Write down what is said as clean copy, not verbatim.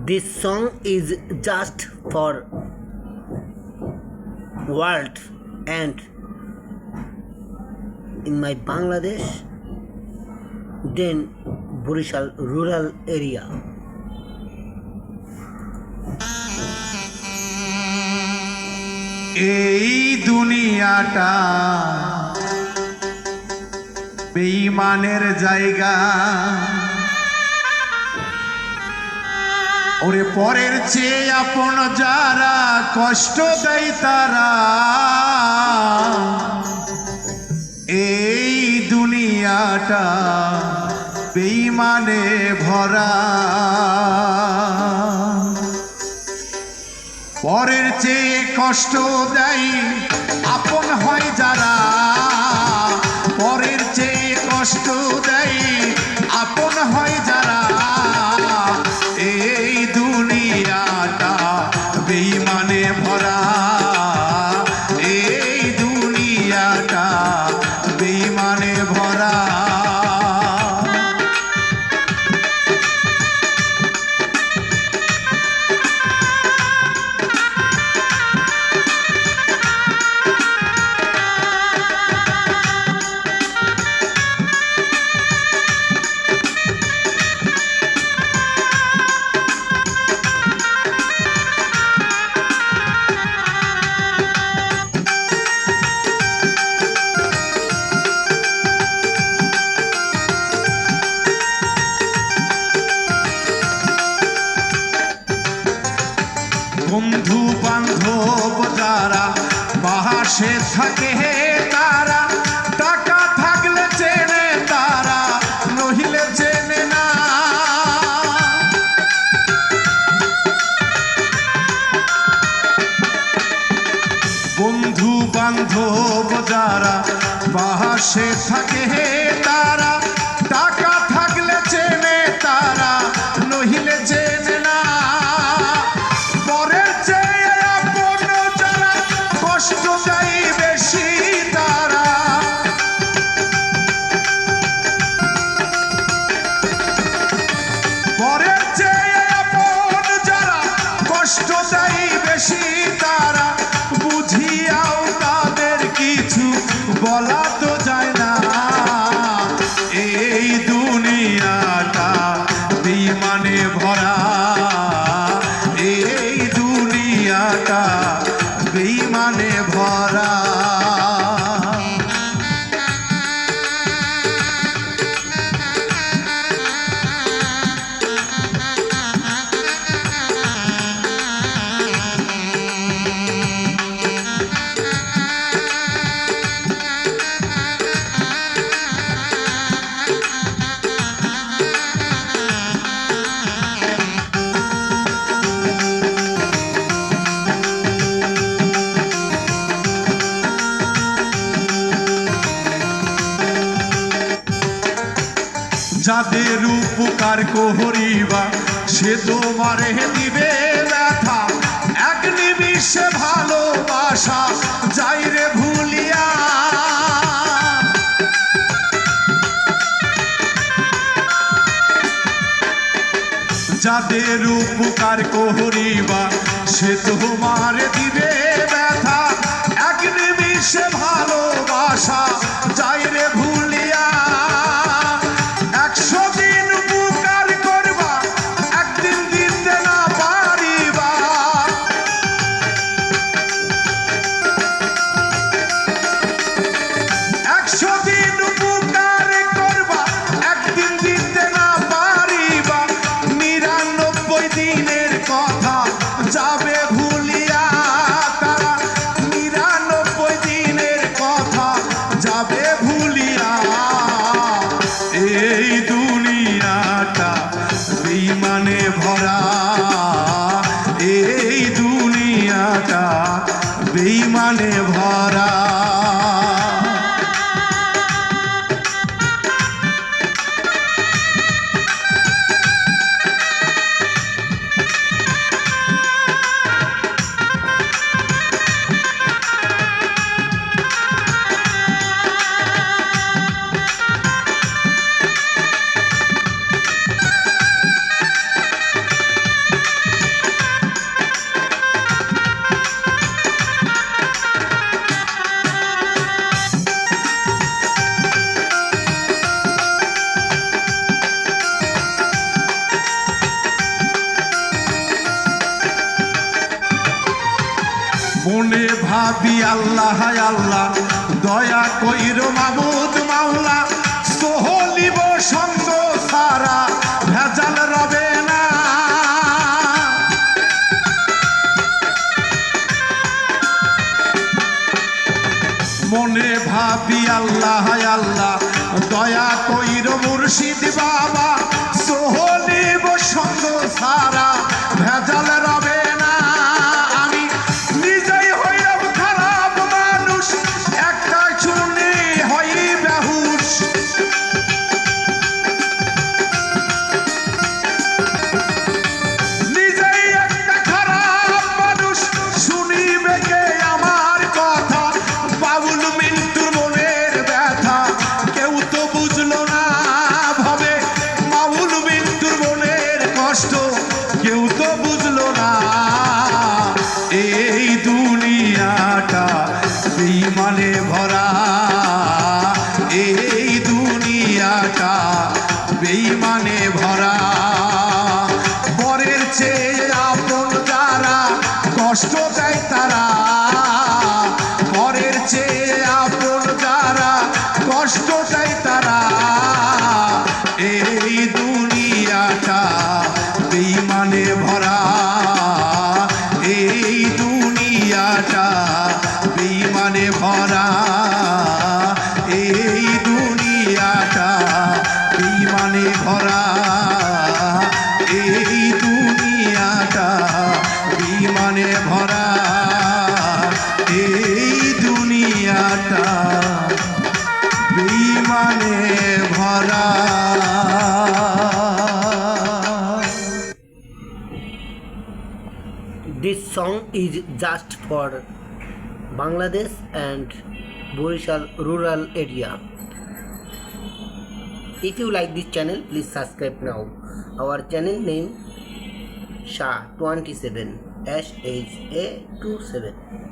This song is just for world and in my Bangladesh, then Borishal rural area. এই দুনিয়াটা বেঈমানের জায়গা, ওরে পরের চেয়ে আপন যারা কষ্ট দেয় তারা, এই দুনিয়াটা বেঈমানে ভরা। পরের চেয়ে কষ্ট দেয় আপন হয় যারা, পরের চেয়ে কষ্ট দেয় আপন হয় যারা, এই দুনিয়াটা বেঈমানে ভরা, এই দুনিয়াটা বেঈমানে ভরা। বন্ধু বান্ধব যারা পাশে থাকে তারা, টাকা থাকলে চেনে তারা, নহিলে চেনে না। বন্ধু বান্ধব যারা পাশে থাকে তারা, টাকা থাকলে চেনে তারা, নহিলে চেনে না। কষ্ট দেয় বেশি তারা, পরের চেয়ে আপন যারা কষ্ট দেয় বেশি তারা, বুঝিয়াও তাদের কিছু বলা তো যায় না। এই দুনিয়াটা বেঈমানে ভরা, এই দুনিয়াটা বেঈমানে ভরা। যাদের উপকার করিবা সে তোমারে দিবে ব্যথা, এক নিমিষে ভালোবাসা যাই রে ভুলিয়া। যাদের উপকার করিবা সে তোমারে দিবে ব্যথা, এক নিমিষে ভালোবাসা যাই রে ভুলিয়া। 100 দিন উপকার করবা একদিন দিতে না পারিবা, 100 দিন উপকার করবা একদিন দিতে না পারিবা, 99 দিনের কথা যাবে ভুলিয়া তারা, 99 দিনের কথা যাবে ভুলিয়া। এই দুনিয়াটা বেঈমানে ভরা, এই দুনিয়াটা বেঈমানে ভরা। ভাবি আল্লাহ আল্লাহ দয়া কইর মাবুদ মাওলা সোহলিব সঙ্গ সারা ভেজাল রবে না মনে ভাবি আল্লাহ আল্লাহ দয়া কইর মুর্শিদ বাবা সোহলিব সঙ্গ সারা ভেজাল রবে না আমি নিজেই হইলাম খারাপ মানুষ একটা শুনে হই বেহুশ নিজেই একটা খারাপ মানুষ শুনিবে কে আমার কথা বাবুল মিন্টুর মনের ব্যথা কেউ তো বুঝলো না ভাবে বাবুল মিন্টুর মনের কষ্ট কেউ তো বুঝলো না এই দুনিয়াটা বেঈমানে ভরা এই দুনিয়াটা বেঈমানে ভরা পরের চেয়ে আপন যারা কষ্ট দেয় তারা পরের চেয়ে আপন যারা কষ্ট দেয় তারা এই দুনিয়াটা বেঈমানে ভরা এই দুনিয়াটা বেঈমানে ভরা এই দুনিয়াটা বেঈমানে ভরা এই দুনিয়াটা বেঈমানে ভরা এই দুনিয়াটা বেঈমানে ভরা This song is just for Bangladesh and Borishal rural area. If you like this channel, please subscribe now. Our channel name SHA27 SHA27.